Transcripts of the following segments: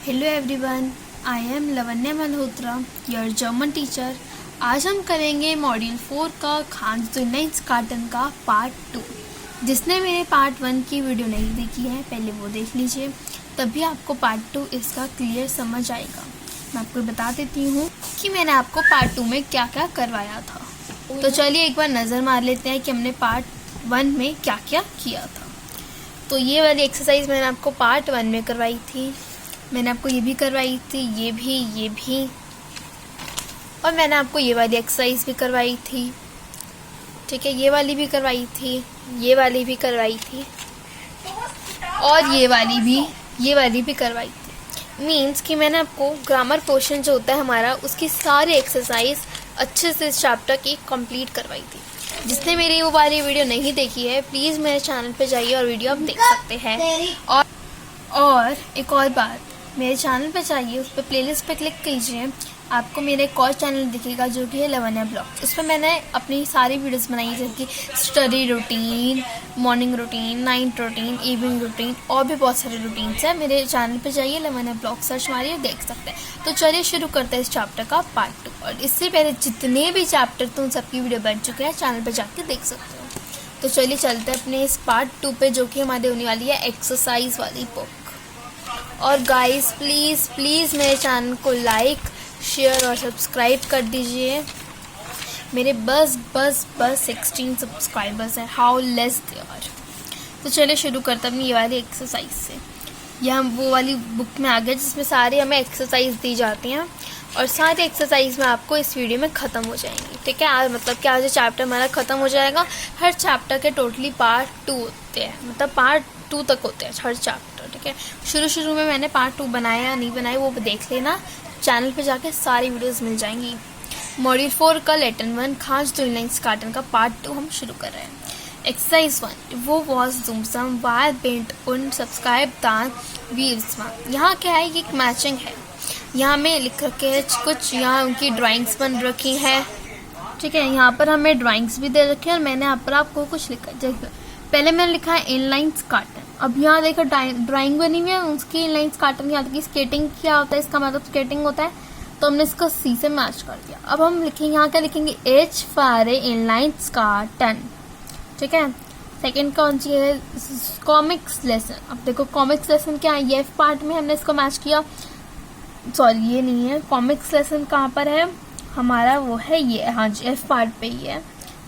Hello everyone, I am Lavanya Malhotra, your German teacher. आज हम करेंगे मॉड्यूल 4 का खान जुन्नाइंस कार्टन का पार्ट 2। जिसने मेरे पार्ट 1 की वीडियो नहीं देखी है पहले वो देख लीजिए, तभी आपको पार्ट 2 इसका क्लियर समझ आएगा। मैं आपको बता देती हूँ कि मैंने आपको पार्ट 2 में क्या क्या करवाया था। तो चलिए एक बार नज़र मार लेते हैं कि हमने पार्ट 1 में क्या क्या किया था। तो ये वाली एक्सरसाइज मैंने आपको पार्ट 1 में करवाई थी, मैंने आपको ये भी करवाई थी, ये भी, और मैंने आपको ये वाली एक्सरसाइज भी करवाई थी। ठीक है, ये वाली भी करवाई थी, ये वाली भी करवाई थी, और ये वाली भी करवाई थी। मीन्स कि मैंने आपको ग्रामर पोर्शन जो होता है हमारा, उसकी सारी एक्सरसाइज अच्छे से इस चैप्टर की कंप्लीट करवाई थी। जिसने मेरी वो वाली वीडियो नहीं देखी है प्लीज़ मेरे चैनल पे जाइए और वीडियो आप देख सकते हैं। और एक और बात, मेरे चैनल पे जाइए, उस पर प्लेलिस्ट पे क्लिक कीजिए, आपको मेरा एक और चैनल दिखेगा जो कि है लवन्या ब्लॉग। उस पर मैंने अपनी सारी वीडियोस बनाई है, जैसे कि study routine, morning routine, night routine, evening routine, और भी बहुत सारे रूटीन्स हैं। मेरे चैनल पे जाइए, लवन्या ब्लॉग सर्च मारिए, देख सकते हैं। तो चलिए शुरू करते हैं इस चैप्टर का पार्ट 2। और इससे पहले जितने भी चैप्टर थे उन सबकी वीडियो बन चुके हैं, चैनल पर जाके देख सकते हो। तो चलिए चलते हैं अपने इस पार्ट 2 पे, जो कि हमारी होने वाली है एक्सरसाइज वाली बुक। और गाइस प्लीज़ मेरे चैनल को लाइक, शेयर और सब्सक्राइब कर दीजिए। मेरे बस 16 सब्सक्राइबर्स हैं, हाउ लेस दे आर। तो चलिए शुरू करते हैं ये वाली एक्सरसाइज से। यह हम वो वाली बुक में आ गए जिसमें सारी हमें एक्सरसाइज दी जाती हैं, और सारी एक्सरसाइज में आपको इस वीडियो में ख़त्म हो जाएंगी। ठीक है, आज मतलब कि आज चैप्टर हमारा ख़त्म हो जाएगा। हर चैप्टर के टोटली पार्ट 2 होते हैं, मतलब पार्ट 2 तक होते हैं हर चैप्टर। ठीक है, शुरू में मैंने पार्ट 2 बनाया या नहीं बनाया वो देख लेना, चैनल पे जाके सारी वीडियोस मिल जाएंगी। मॉड्यूल 4 का लेसन 1 खान जुन्नाइंस कार्टन का पार्ट 2 हम शुरू कर रहे हैं। एक्सरसाइज 1, वो वॉज जुमसम वायर पेंट उन सब्सक्राइब दान वीर्समा। यहाँ क्या है, ये एक मैचिंग है। यहाँ में लिख रखे हैं कुछ, यहाँ उनकी ड्राइंग्स बन रखी हैं। ठीक है, यहाँ पर हमें ड्राइंग्स भी दे रखे हैं, और मैंने यहाँ पर आपको कुछ लिखा है। पहले मैंने लिखा है इनलाइंस कार्टन। अब यहाँ देखो ड्राइंग बनी हुई है उसकी इनलाइंस कार्टन की। यहाँ की स्केटिंग क्या होता है, इसका मतलब स्केटिंग होता है, तो हमने इसको सी से मैच कर दिया। अब हम लिखेंगे, यहाँ क्या लिखेंगे, एच फॉर इनलाइंस कार्टन। ठीक है, सेकंड कौन सी है, कॉमिक्स लेसन। अब देखो कॉमिक्स लेसन क्या है, ये एफ पार्ट में हमने इसको मैच किया। सॉरी ये नहीं है, कॉमिक्स लेसन कहाँ पर है हमारा, वो है ये, हाँ जी एफ पार्ट पे ही है।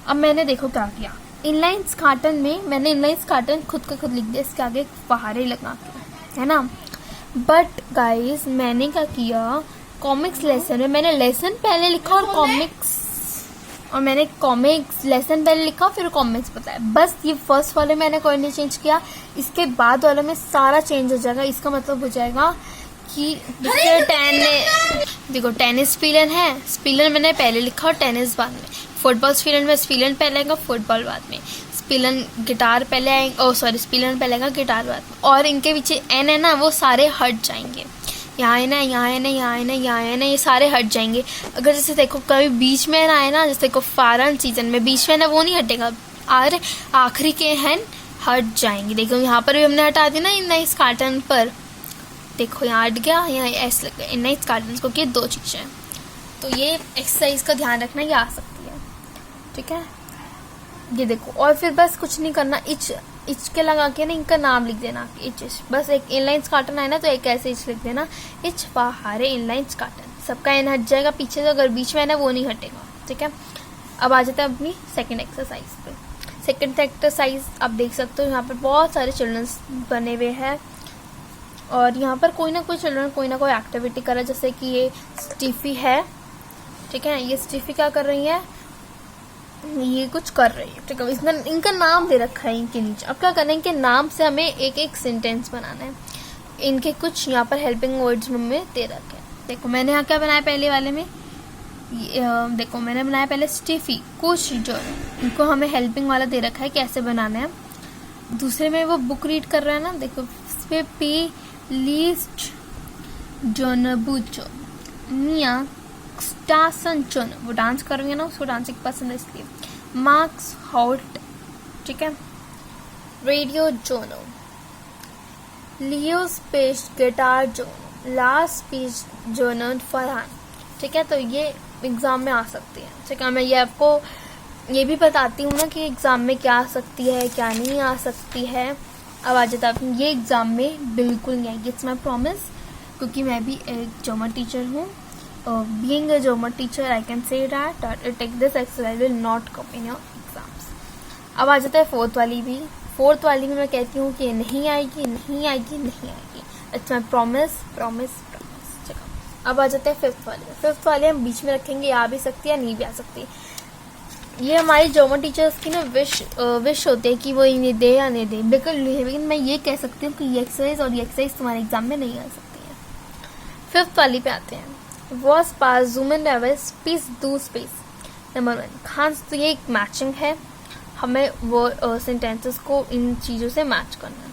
अब मैंने देखो क्या किया, इनलाइंस कार्टन में मैंने इनलाइंस कार्टन खुद का खुद लिख दिया, इसके आगे फहारे लगा के, है ना। बट गाइस मैंने क्या किया, कॉमिक्स लेसन में मैंने लेसन पहले लिखा और मैंने कॉमिक्स लेसन पहले लिखा फिर कॉमिक्स बताया। बस ये फर्स्ट वाले मैंने कोई नहीं चेंज किया, इसके बाद वाले में सारा चेंज हो जाएगा। इसका मतलब हो जाएगा कि देखो टेनिस स्पीलन है, स्पीलन मैंने पहले लिखा और टेनिस बाद में। फुटबॉल स्पीलन में स्पीलन पहले आएगा, फुटबॉल बाद में। स्पीलन गिटार पहले आएगा, स्पीलन पहले आएगा, गिटार बाद में। और इनके पीछे एन है ना, वो सारे हट जाएंगे। यहाँ है ना, यहाँ है ना, यहाँ है ना, यहाँ है ना, ये सारे हट जाएंगे। अगर जैसे देखो कभी बीच में आए ना, जैसे देखो फारन सीजन में बीच में ना वो नहीं हटेगा, और आखिरी के हैं हट जाएंगे। देखो यहाँ पर भी हमने हटा दिया ना इनलाइंस कार्टन पर, देखो यहाँ हट गया, यहाँ ऐसे लग गया इनलाइंस कार्टन को, कि 2 चीज़ें हैं। तो ये एक्सरसाइज का ध्यान रखना, ये आ सकती है। ठीक है, ये देखो, और फिर बस कुछ नहीं करना, इच के लगा के ना इनका नाम लिख देना, इच। बस एक इनलाइंस कार्टन है ना, तो एक ऐसे इच लिख देना, इच पहाड़े इनलाइंस कार्टन। सबका एन हट जाएगा पीछे से, अगर बीच में है ना वो नहीं हटेगा। ठीक है, अब आ जाते हैं अपनी सेकंड एक्सरसाइज पे। सेकंड एक्सरसाइज आप देख सकते हो, यहाँ पर बहुत सारे चिल्ड्रंस बने हुए हैं, और यहाँ पर कोई ना कोई चिल्ड्रन कोई ना कोई एक्टिविटी कर रहा है। जैसे कि ये स्टीफी है, ठीक है, ये स्टीफी क्या कर रही है, ये कुछ कर रही है। ठीक है, इसने इनका नाम दे रखा है इनके नीचे। अब क्या करना है, इनके नाम से हमें एक सेंटेंस बनाना है। इनके कुछ यहाँ पर हेल्पिंग वर्ड्स में दे रखे हैं। देखो मैंने यहाँ क्या बनाया, पहले वाले में देखो मैंने बनाया पहले स्टीफी कुछ, जो इनको हमें हेल्पिंग वाला दे रखा है कैसे बनाना है। दूसरे में वो बुक रीड कर रहा है ना, देखो इस पे पी लीस्ट जोनबुचो मिया स्टासन, वो डांस कर रही है ना, उसको डांसिंग पसंद है इसलिए। मार्क्स हॉट, ठीक है, रेडियो जोनो, लियोस पेस्ट गिटार जोनो, लास्ट स्पीच जर्नल फरहान। ठीक है, तो ये एग्ज़ाम में आ सकती है। ठीक है, मैं ये आपको ये भी बताती हूँ ना कि एग्ज़ाम में क्या आ सकती है क्या नहीं आ सकती है। अब आ जाता है, ये एग्ज़ाम में बिल्कुल नहीं आएगी, इट्स माई प्रॉमिस, क्योंकि मैं भी एक जर्मन टीचर हूँ। Being a German teacher I can say that take this exercise will not come in your exams. अब आ जाता है फोर्थ वाली भी। फोर्थ वाली में मैं कहती हूँ कि नहीं आएगी नहीं आएगी नहीं आएगी, it's my promise promise promise. चलो अब आ जाते हैं फिफ्थ वाले। फिफ्थ वाले हम बीच में रखेंगे, आ भी सकती है नहीं भी आ सकती। ये हमारी जर्मन टीचर्स की ना विश होते हैं कि वो इन्हें दे या नहीं दे, बिल्कुल नहीं है, लेकिन मैं ये कह सकती हूँ कि ये एक्सरसाइज और ये एक्सरसाइज तुम्हारे एग्जाम में नहीं आ सकती है। फिफ्थ वाली पे आते हैं। वॉस पास जूमन लेवल स्पीस दू स्पेस। नंबर 1 खान, तो ये एक मैचिंग है, हमें वो सेंटेंसेस को इन चीज़ों से मैच करना है।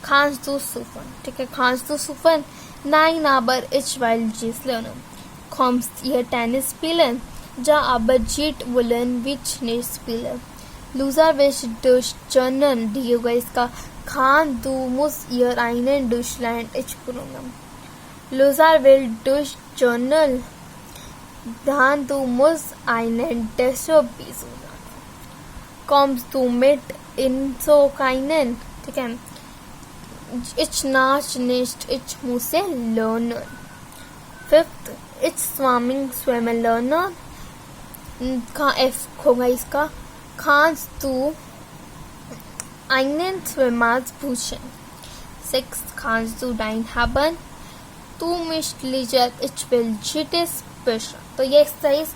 खान दू सुफन, ठीक है, खान दू सुफन नाइन आबर इच वाइल जीस लेनम कॉम्स ये टेनिस पीलन जा aber जीट वुलन विच निस स्पीलर लूजर विच डुश जर्नन दियोगा इसका खान दू मुस ईयर आइनन डुशलैंड इच पुरुंगम लूजर विल डुश जर्नल धान दू मुस आइनन डेसो बीजुना कॉम्स दू मिट इन सो काइनन, ठीक है, इच नाच निस्ट इच मुसे लर्नर। फिफ्थ इच स्वामिंग स्विमर लर्नर का एफ होगा इसका खांस तू einen Schwimmersbuschen. 6 kannst du dein haben. Du mich leisure ich will jittes besser. तो ये एक्सरसाइज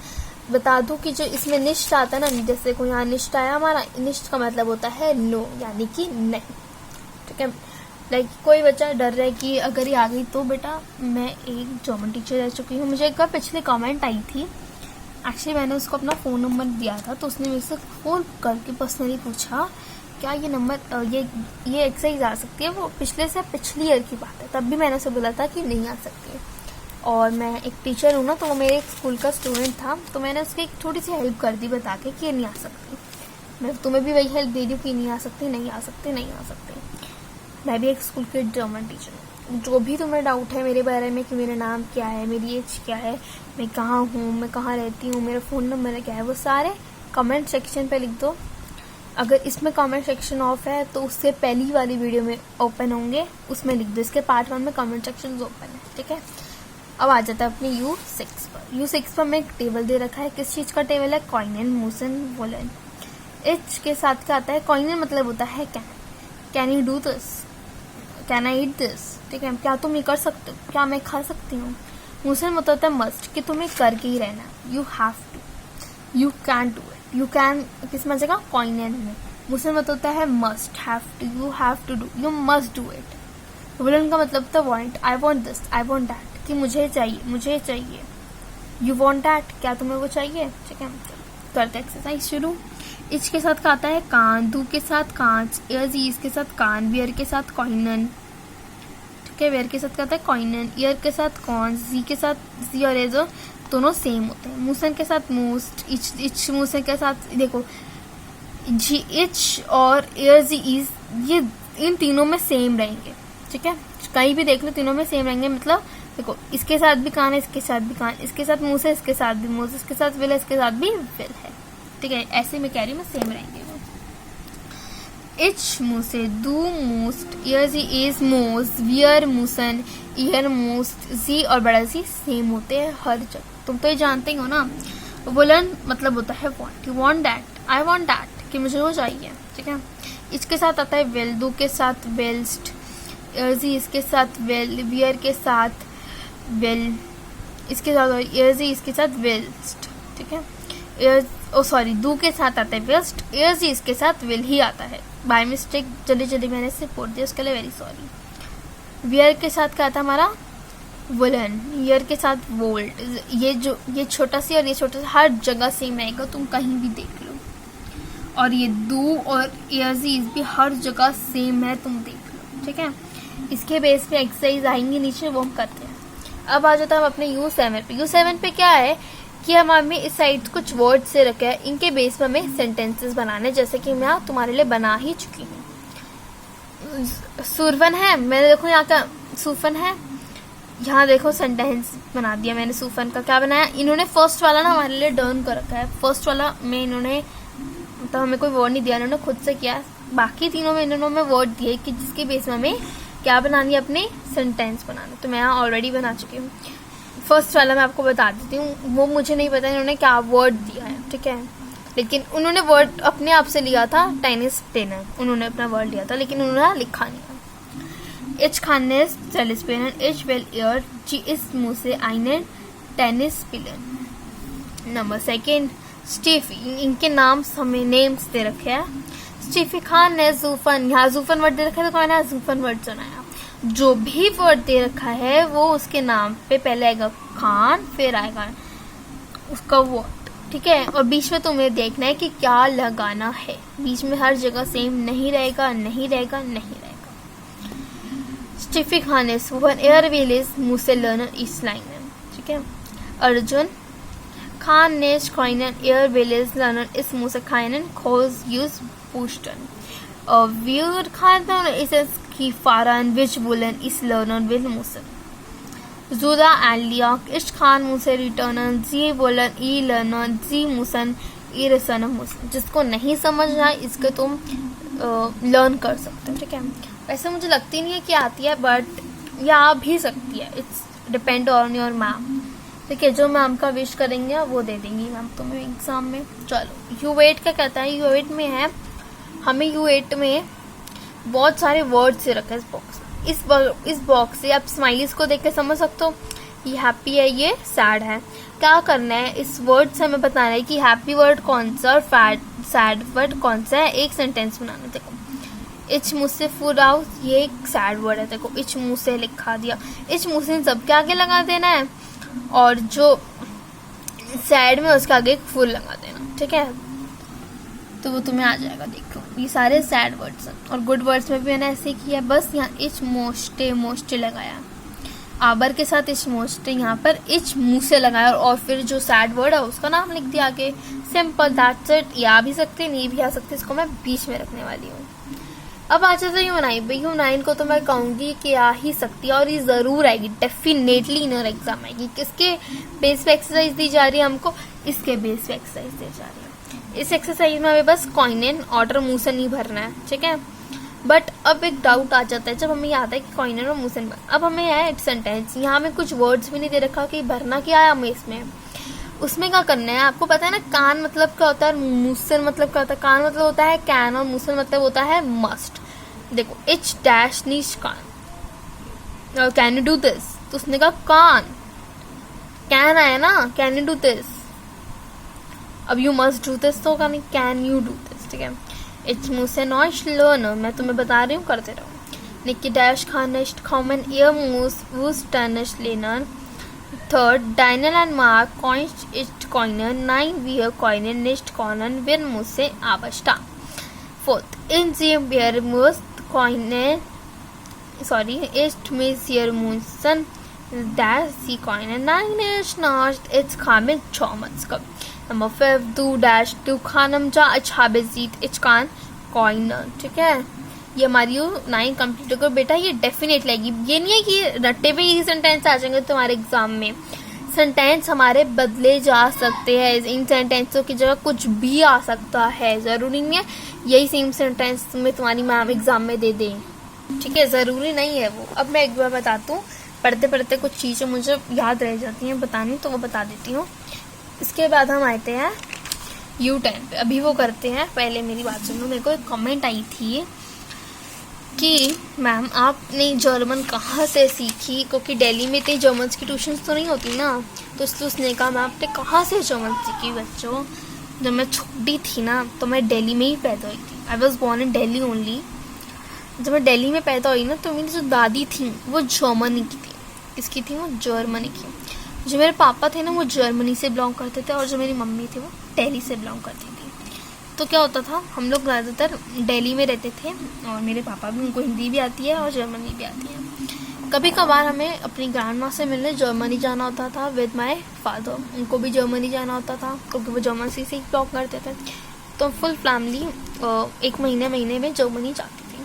बता दूं कि जो इसमें निष्ठ आता है ना, जैसे कोई यहाँ निष्ठ आया, हमारा निष्ठ का मतलब होता है नो, यानी कि नहीं। ठीक है, लाइक कोई बच्चा डर रहा है कि अगर ये आ गई तो बेटा मैं एक जर्मन टीचर रह चुकी हूँ। मुझे एक बार पिछले कमेंट आई थी, एक्चुअली मैंने उसको अपना फ़ोन नंबर दिया था, तो उसने मेरे से फ़ोन करके पर्सनली पूछा क्या ये नंबर ये एक्सरसाइज आ सकती है। वो पिछली ईयर की बात है, तब भी मैंने उसे बोला था कि नहीं आ सकती है। और मैं एक टीचर हूँ ना, तो वो मेरे एक स्कूल का स्टूडेंट था, तो मैंने उसकी एक छोटी सी हेल्प कर दी बता के कि ये नहीं आ सकती। मैं तुम्हें भी वही हेल्प दे दी कि नहीं आ सकती नहीं आ सकती नहीं आ सकती। मैं भी एक स्कूल के जर्मन टीचर हूँ। जो भी तुम्हें डाउट है मेरे बारे में कि मेरा नाम क्या है, मेरी एज क्या है, मैं कहाँ हूँ, मैं कहाँ रहती हूँ, मेरा फ़ोन नंबर क्या है, वो सारे कमेंट सेक्शन पे लिख दो। अगर इसमें कमेंट सेक्शन ऑफ है तो उससे पहली वाली वीडियो में ओपन होंगे, उसमें लिख दो। इसके पार्ट 1 में कमेंट सेक्शन ओपन है। ठीक है, अब आ जाता है अपनी U6 पर। U6 पर मैं एक टेबल दे रखा है। किस चीज़ का टेबल है? कॉइनन मूसन वोलन। एच के साथ क्या आता है? कॉइनन मतलब होता है can you do this, can I eat this. ठीक है, क्या तुम ये कर सकते हो, क्या मैं खा सकती हूँ। मूसन मतलब होता है मस्ट, कि तुम्हें करके ही रहना। You have to, you can do it. You can किस में जगह? कॉइनन में। मूसन मतलब होता है must, have to, you have to do, you must do it. वोलन का मतलब होता है want, I want this, I want that, कि मुझे चाहिए मुझे चाहिए। यू वांट दैट, क्या तुम्हें वो चाहिए। ठीक है, करते एक्सरसाइज शुरू। इच के साथ क्या आता है? कान। दू के साथ कांच। ईज के साथ कान। वियर के साथ कॉइनन। ठीक है, वियर के साथ क्या आता है? कॉइनन। ईयर के साथ कॉन। जी के साथ जी और एजो दोनों सेम होते हैं। मूसन के साथ मोस्ट। इच मूसन के साथ देखो जी इच और ईयर जी इज, ये इन तीनों में सेम रहेंगे। ठीक है, कहीं भी देख लो तीनों में सेम रहेंगे। मतलब देखो इसके साथ भी कान है, इसके साथ भी कान, इसके साथ मूस है, इसके साथ भी मूस, इसके साथ विल है, इसके साथ भी विल है। ठीक है, ऐसे में कह रही हूँ मैं, सेम रहेंगे वो। इच मूसे, दू मोस्ट, ईयर जी इज मोस्ट, वियर मूसन, ईयर मोस्ट, जी और बड़ा जी सेम होते हैं हर जगह। तुम तो ये जानते ही हो ना। वुलन मतलब होता है want, you want that, I want that, कि मुझे वो चाहिए। ठीक है, इसके साथ आता है विल। दू के साथ वेल्स्ट, ईयर जी इसके साथ विल, वियर के साथ विल, इसके साथ ईयर जी इसके साथ वेल्स्ट। ठीक है, दू के साथ आता है वेस्ट, ईयर जी इसके साथ विल ही आता है। बाय मिस्टेक जल्दी मैंने इसे पोड़ दिया, उसके लिए वेरी सॉरी। वियर के साथ क्या आता है हमारा? वुलन। ईयर के साथ वोल्ड। ये छोटा सी और ये छोटा सा हर जगह सेम रहेगा, तुम कहीं भी देख लो। और ये दू और ईयर जी भी हर जगह सेम है, तुम देख लो। ठीक है, इसके बेस पे एक्सरसाइज आएंगी नीचे, वो हम करते हैं। अब आ जाता है हम अपने U7 पे। U7 पे क्या है कि हमें इस साइड कुछ वर्ड से रखे हैं, इनके बेस पर हमें सेंटेंसेस बनाने, जैसे कि मैं तुम्हारे लिए बना ही चुकी हूँ। सुरवन है, मैंने देखो यहाँ का सुफन है, यहाँ देखो सेंटेंस बना दिया मैंने सूफन का। क्या बनाया इन्होंने, फर्स्ट वाला ना हमारे लिए डर्न कर रखा है। फर्स्ट वाला में इन्होंने मतलब हमें कोई वर्ड नहीं दिया, इन्होंने खुद से किया। बाकी तीनों में इन्होंने वर्ड दिए कि जिसके बेस में हमें क्या बनानी है, अपने सेंटेंस बनाना। तो मैं यहाँ ऑलरेडी बना चुकी हूँ। फर्स्ट वाला मैं आपको बता देती हूँ, वो मुझे नहीं पता इन्होंने क्या वर्ड दिया है, ठीक है। लेकिन उन्होंने वर्ड अपने आप से लिया था, टेनिस ट्रेनर, उन्होंने अपना वर्ड लिया था, लेकिन उन्होंने लिखा नहीं था। Ich kann nicht Tennis spielen, ich will ihr, sie ist मुझसे einen tennis spielen। Number second, स्टीफी, इनके नाम हमें नेम्स दे रखे हैं। स्टीफी खान ने जूफन, यहाँ जूफन वर्ड दे रखा है तो कौन है, जूफन वर्ड सुनाया। जो भी वर्ड दे रखा है वो उसके नाम पे पहले आएगा खान, फिर आएगा उसका वर्ड, ठीक है। और बीच में तुम्हें देखना है कि क्या लगाना है, बीच में हर जगह सेम नहीं रहेगा, नहीं रहेगा, नहीं रहेगा। स्टीफी खान ने सुबह एयर विलेज मुझसे लर्नर इस लाइन में, ठीक है। अर्जुन खान ने स्क्राइनर एयर विलेज लर्नर इस मुझसे खाइन खोज यूज पूस्टन और व्यूर खान इस की फारन विच बुलन इस लर्नर विल मुसन जुदा एलिया इश्क खान मुझसे रिटर्न जी बोलन ई लर्नर जी मुसन ई रसन मुसन। जिसको नहीं समझ रहा इसको तुम लर्न कर सकते हो, ठीक है। वैसे मुझे लगती नहीं है कि आती है, बट ये आ भी सकती है, it's depend on your ma'am, ठीक है। जो मैम का विश करेंगे वो दे देंगी मैम तुम्हें एग्जाम में। चलो U8 क्या कहता है, U8 में है, हमें U8 में बहुत सारे वर्ड्स से रखा है इस बॉक्स में। इस बॉक्स से आप स्माइलीज को देख के समझ सकते हो, ये हैप्पी है, ये सैड है। क्या करना है, इस वर्ड से हमें बताना है कि हैप्पी वर्ड कौन सा और सैड वर्ड कौन सा है। एक सेंटेंस बनाना है। देखो इच मुझसे फूड आउट, ये एक सैड वर्ड है, देखो इच मुँह से लिखा दिया। इच मुँह से सबके आगे लगा देना है और जो सैड में उसके आगे एक फूल लगा देना, ठीक है। तो वो तुम्हें आ जाएगा। देखो ये सारे सैड वर्ड्स हैं और गुड वर्ड्स में भी मैंने ऐसे किया, बस यहाँ इच मोस्टे लगाया, आबर के साथ इच मोस्टे, यहाँ पर इच मुँह से लगाया और फिर जो सैड वर्ड है उसका नाम लिख दिया आगे। Simple, that's it. ये आ भी सकते नहीं भी आ सकते, इसको मैं बीच में रखने वाली हूँ। अब अच्छा से U9 भाई, U9 को तो मैं कहूँगी कि आ ही सकती है और ये ज़रूर आएगी, डेफिनेटली इनर एग्जाम आएगी। किसके बेस पे एक्सरसाइज दी जा रही है हमको, इसके बेस पे एक्सरसाइज दी जा रही है। इस एक्सरसाइज में हमें बस कॉइन एंड ऑर्डर मुँह से नहीं भरना है, ठीक है। बट अब एक डाउट आ जाता है जब हमें याद है कि कॉइन और मुँह से नहीं भरना। अब हमें है सेंटेंस, यहाँ हमें कुछ वर्ड्स भी नहीं दे रखा कि भरना क्या है हमें इसमें। उसमें क्या करना है आपको पता है ना, कान मतलब क्या होता है, मुसन मतलब क्या होता है। कान मतलब होता है कैन और मुसन मतलब होता है मस्ट। देखो इच डैश नीच कान, कैन यू डू दिस, तो उसने कहा कान, कैन आया ना, कैन यू डू दिस। अब यू मस्ट डू दिस तो होगा नहीं, कैन यू डू दिस, ठीक है। इच मुझसे नॉइश लर्नर, मैं तुम्हें बता रही हूँ, करते रहो। निकी डैश खान निश्ट कॉमन ईयर मूस वूस टर्निश लेनर। Third, Daniel and Mark coined it coiner, 9 wir coinen nicht coinen, wir müssen aber stark. Fourth, in dem wir müssen coinen, ist wir müssen das sie coinen, nein ist nicht, it's coming Thomas. Number 5, du dash du kannam ja, ich habe sie, ich kann coiner, ठीक है। ये हमारी 9 complete होकर बेटा ये definitely आएगी। ये नहीं है कि रट्टे पे ही सेंटेंस आ जाएंगे तुम्हारे एग्जाम में। सेंटेंस हमारे बदले जा सकते हैं, इन सेंटेंसों की जगह कुछ भी आ सकता है, ज़रूरी नहीं है यही सेम सेंटेंस तुम्हें तुम्हारी मैम एग्जाम में दे दें, ठीक है, ज़रूरी नहीं है वो। अब मैं एक बार बताती हूँ, पढ़ते पढ़ते कुछ चीज़ें मुझे याद रह जाती हैं बतानी, तो वो बता देती हूँ। इसके बाद हम आते हैं U10 पे, अभी वो करते हैं। पहले मेरी बात सुनो, मेरे को एक कमेंट आई थी कि मैम आपने जर्मन कहाँ से सीखी, क्योंकि दिल्ली में इतनी जर्मन की ट्यूशन्स तो नहीं होती ना, तो इसलिए उसने कहा मैम आपने कहाँ से जर्मन सीखी। बच्चों जब मैं छोटी थी ना तो मैं दिल्ली में ही पैदा हुई थी, I was born in Delhi only. जब मैं दिल्ली में पैदा हुई ना तो मेरी जो दादी थी वो जर्मनी की थी, किसकी थी, वो जर्मनी की। जो मेरे पापा थे ना वो जर्मनी से बिलोंग करते थे और जो मेरी मम्मी थी वो दिल्ली से बिलोंग करती थी। तो क्या होता था, हम लोग ज़्यादातर दिल्ली में रहते थे और मेरे पापा भी, उनको हिंदी भी आती है और जर्मनी भी आती है। कभी कभार हमें अपनी ग्रैंड माँ से मिलने जर्मनी जाना होता था विद माय फादर, उनको भी जर्मनी जाना होता था क्योंकि वो जर्मन से ही बिलोंग करते थे। तो फुल फैमिली एक महीने में जर्मनी जाती थी।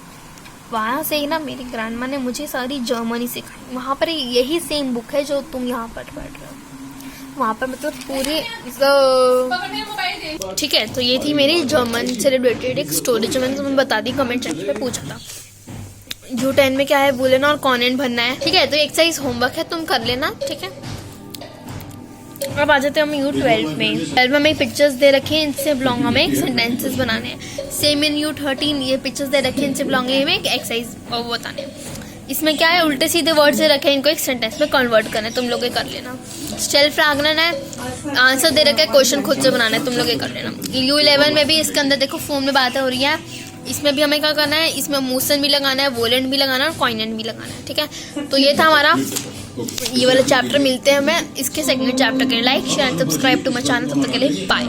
वहाँ से ही ना मेरी ग्रैंडमा ने मुझे सारी जर्मनी सिखाई। वहाँ पर यही सेम बुक है जो तुम यहाँ पर पढ़ रहे हो, वहाँ पर मतलब पूरी ठीक है। तो ये थी मेरी जर्मन से रिलेटेड एक स्टोरी जो मैंने तुम्हें बता दी, कमेंट सेक्शन पे पूछा था। U10 में क्या है वो लेना और कॉन्वेंट भरना है, ठीक है। तो एक्सरसाइज होमवर्क है, तुम कर लेना, ठीक है। अब आ जाते हैं हम U12 में। 12 में हमें पिक्चर्स दे रखे हैं, इनसे बिलोंग हमें एक सेंटेंसेस बनाने हैं। सेम इन U13 ये पिक्चर्स दे रखे हैं, इनसे बिलोंग हमें एक एक्सरसाइज वो बताने हैं। इसमें क्या है, उल्टे सीधे वर्ड से रखे हैं, इनको एक सेंटेंस में कन्वर्ट करना है, तुम लोग ये कर लेना। सेल्फ फ्रैगमेंट है, आंसर दे रखा है, क्वेश्चन खुद से बनाना है, तुम लोग ये कर लेना। U11 में भी इसके अंदर देखो फोन में बातें हो रही है, इसमें भी हमें क्या करना है, इसमें मोशन भी लगाना है, वोलेंट भी लगाना है और कॉइनेंट भी लगाना है, ठीक है। तो ये था हमारा ये वाला चैप्टर। मिलते हैं हमें इसके सेकंड चैप्टर के लिए। Like share subscribe to my channel. तब तक के लिए बाय।